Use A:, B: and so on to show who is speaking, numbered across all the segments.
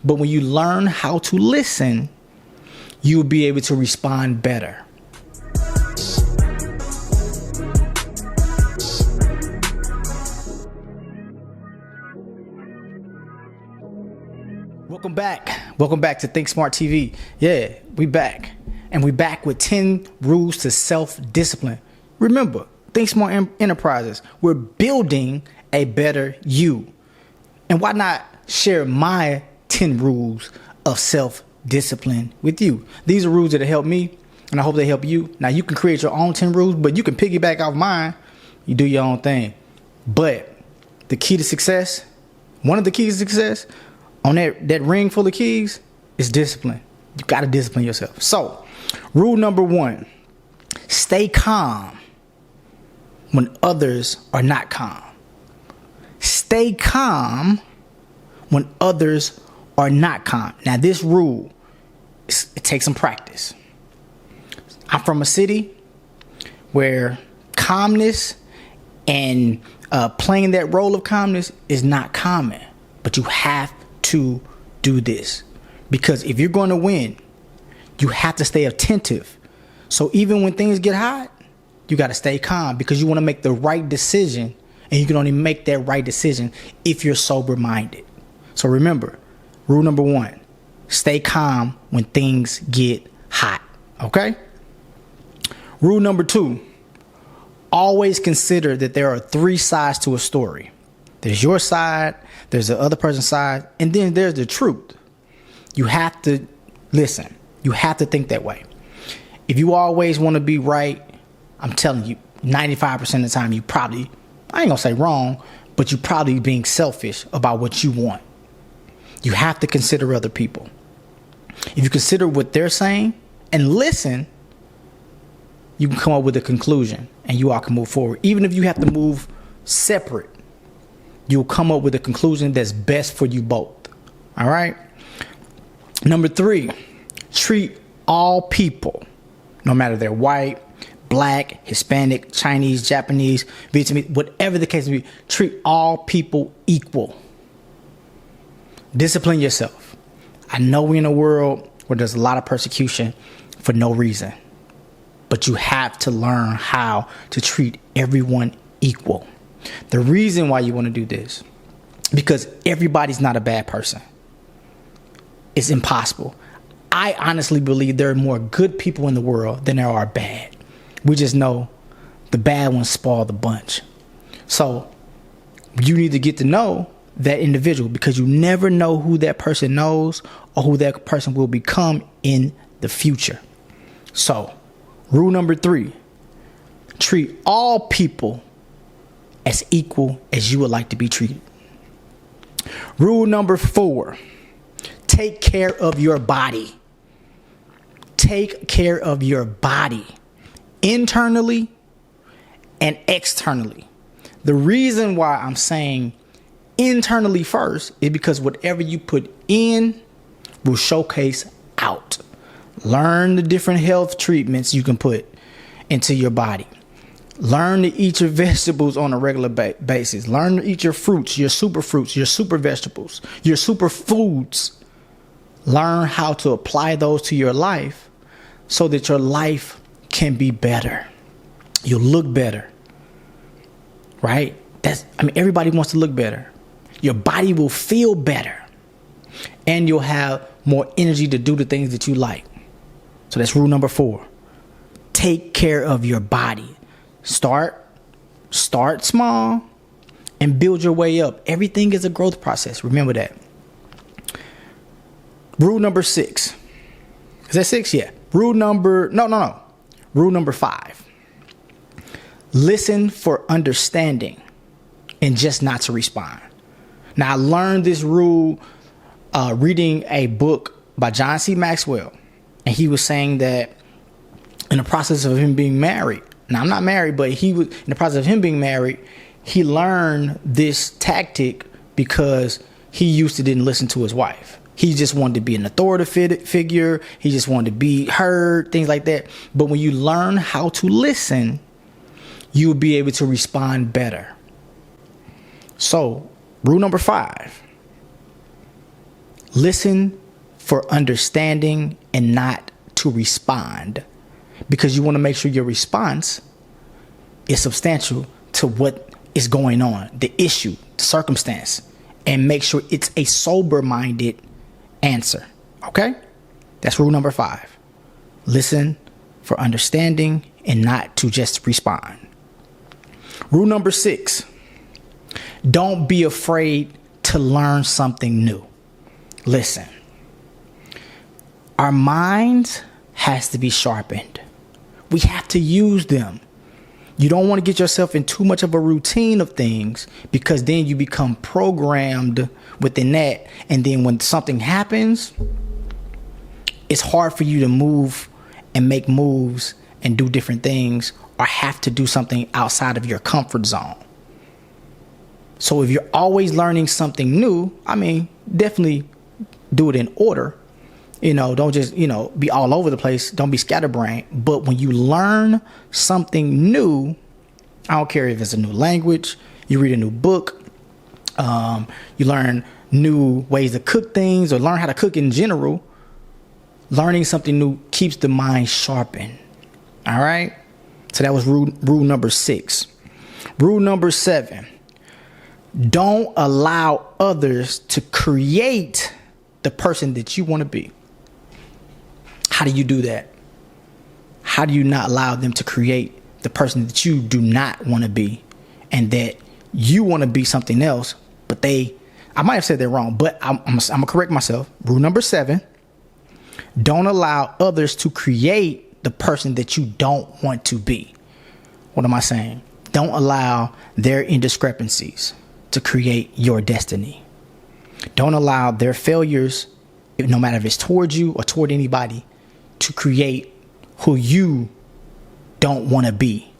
A: But when you learn how to listen, you'll be able to respond better. Welcome back. Welcome back to ThinkSmart TV. Yeah, we back. And we back with 10 rules to self-discipline. Remember, ThinkSmart Enterprises, we're building a better you. And why not share my 10 rules of self-discipline with you? These are rules that help me, and I hope they help you. Now, you can create your own 10 rules, but you can piggyback off mine. You do your own thing. But the key to success, one of the keys to success on that ring full of keys is discipline. You got to discipline yourself. So, rule number 1, stay calm when others are not calm. Stay calm when others are not calm. Now, this rule, it takes some practice. I'm from a city where calmness and playing that role of calmness is not common. But you have to do this, because if you're going to win, you have to stay attentive. So even when things get hot, you got to stay calm, because you want to make the right decision, and you can only make that right decision if you're sober minded. So remember, rule number 1, stay calm when things get hot. Okay. Rule number 2, always consider that there are 3 sides to a story. There's your side, there's the other person's side, and then there's the truth. You have to listen. You have to think that way. If you always want to be right, I'm telling you, 95% of the time you probably, I ain't gonna say wrong, but you probably being selfish about what you want. You have to consider other people. If you consider what they're saying and listen, you can come up with a conclusion and you all can move forward. Even if you have to move separate, you'll come up with a conclusion that's best for you both. All right. Number 3, treat all people, no matter they're white, black, Hispanic, Chinese, Japanese, Vietnamese, whatever the case may be, treat all people equal. Discipline yourself. I know we're in a world where there's a lot of persecution for no reason, but you have to learn how to treat everyone equal. The reason why you want to do this, because everybody's not a bad person. It's impossible. I honestly believe there are more good people in the world than there are bad. We just know the bad ones spoil the bunch. So you need to get to know that individual, because you never know who that person knows or who that person will become in the future. So rule number 3, treat all people as equal as you would like to be treated. Rule number 4, take care of your body. Take care of your body, internally and externally. The reason why I'm saying internally first is because whatever you put in will showcase out. Learn the different health treatments you can put into your body. Learn to eat your vegetables on a regular basis. Learn to eat your fruits, your super vegetables, your super foods. Learn how to apply those to your life so that your life can be better. You'll look better, right? Everybody wants to look better. Your body will feel better, and you'll have more energy to do the things that you like. So that's rule number 4. Take care of your body. Start small and build your way up. Everything is a growth process. Remember that. Rule number 6. Is that 6? Yeah. Rule number 5. Listen for understanding and just not to respond. Now, I learned this rule reading a book by John C. Maxwell. And he was saying that in the process of him being married, now I'm not married, but he was in the process of him being married, he learned this tactic because he used to didn't listen to his wife. He just wanted to be an authoritative figure. He just wanted to be heard, things like that. But when you learn how to listen, you'll be able to respond better. So, rule number 5, Listen for understanding and not to respond, because you want to make sure your response is substantial to what is going on, the issue, the circumstance, and make sure it's a sober-minded answer. Okay? That's rule number 5. Listen for understanding and not to just respond. Rule number 6. Don't be afraid to learn something new. Listen, our minds has to be sharpened. We have to use them. You don't want to get yourself in too much of a routine of things, because then you become programmed within that. And then when something happens, it's hard for you to move and make moves and do different things, or have to do something outside of your comfort zone. So if you're always learning something new, definitely do it in order. Don't just, be all over the place. Don't be scatterbrained. But when you learn something new, I don't care if it's a new language, you read a new book, you learn new ways to cook things, or learn how to cook in general, learning something new keeps the mind sharpened. All right. So that was rule number 6. Rule number 7. Don't allow others to create the person that you want to be. How do you do that? How do you not allow them to create the person that you do not want to be, and that you want to be something else, but I might have said that wrong, but I'm going to correct myself. Rule number 7, don't allow others to create the person that you don't want to be. What am I saying? Don't allow their indiscrepancies to create your destiny. Don't allow their failures, no matter if it's towards you or toward anybody, to create who you don't want to be.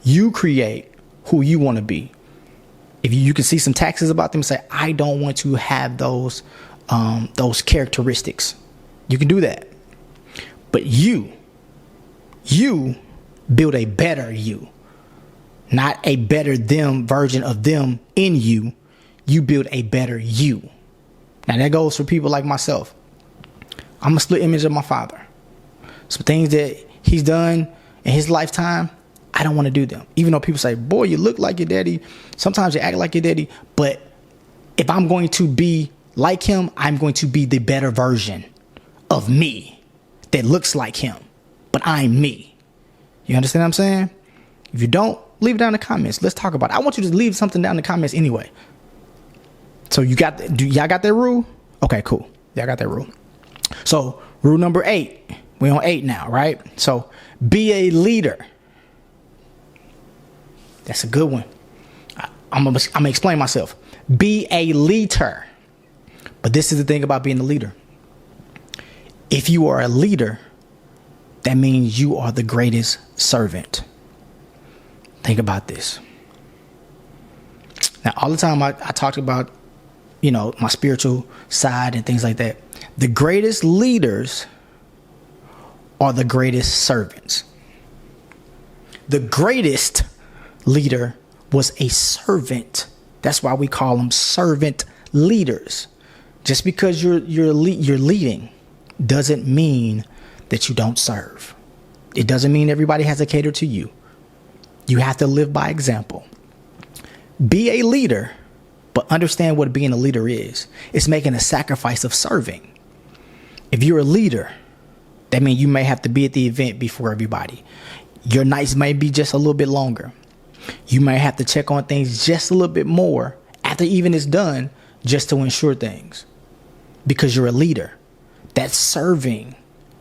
A: You create who you want to be. If you can see some taxes about them, say, I don't want to have those characteristics. You can do that. But you build a better you, not a better them version of them in you. You build a better you. Now that goes for people like myself. I'm a split image of my father. Some things that he's done in his lifetime, I don't want to do them. Even though people say, boy, you look like your daddy. Sometimes you act like your daddy. But if I'm going to be like him, I'm going to be the better version of me that looks like him. But I'm me. You understand what I'm saying? If you don't, leave it down in the comments. Let's talk about it. I want you to leave something down in the comments anyway. So y'all got that rule? Okay, cool. Y'all got that rule. So rule number 8. We're on 8 now, right? So be a leader. That's a good one. I'm gonna explain myself. Be a leader. But this is the thing about being a leader. If you are a leader, that means you are the greatest servant. Think about this. Now, all the time I talked about, my spiritual side and things like that. The greatest leaders are the greatest servants. The greatest leader was a servant. That's why we call them servant leaders. Just because you're leading doesn't mean that you don't serve. It doesn't mean everybody has to cater to you. You have to live by example. Be a leader, but understand what being a leader is. It's making a sacrifice of serving. If you're a leader, that means you may have to be at the event before everybody. Your nights may be just a little bit longer. You may have to check on things just a little bit more after even it's done, just to ensure things. Because you're a leader. That's serving,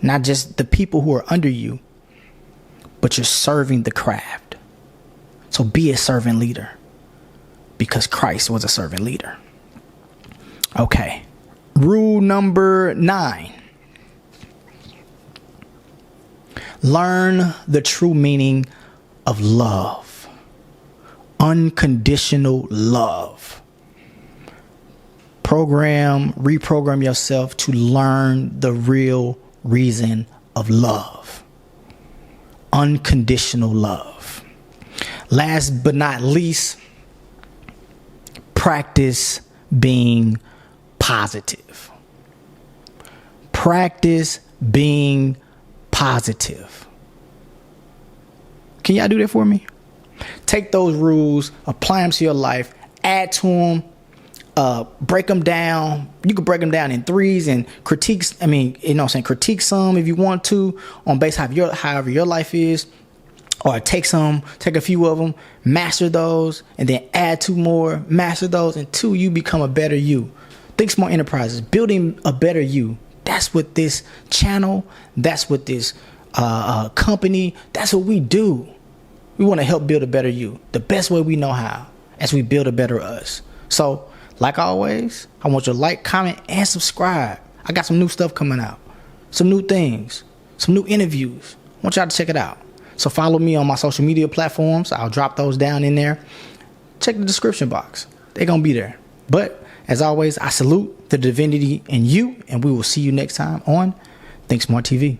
A: not just the people who are under you, but you're serving the craft. So be a servant leader, because Christ was a servant leader. Okay. Rule number 9. Learn the true meaning of love. Unconditional love. Reprogram yourself to learn the real reason of love. Unconditional love. Last but not least, practice being positive. Practice being positive. Can y'all do that for me? Take those rules, apply them to your life, add to them, break them down. You can break them down in threes and critiques. I mean, critique some if you want to on base however your life is, or take a few of them, master those, and then add two more, master those, and two, you become a better you. ThinkSmart Enterprises, building a better you. That's what this channel, that's what this company, that's what we do. We want to help build a better you the best way we know how, as we build a better us. So, like always, I want you to like, comment, and subscribe. I got some new stuff coming out, some new things, some new interviews. I want y'all to check it out. So follow me on my social media platforms. I'll drop those down in there. Check the description box. They're going to be there. But as always, I salute the divinity in you, and we will see you next time on ThinkSmart TV.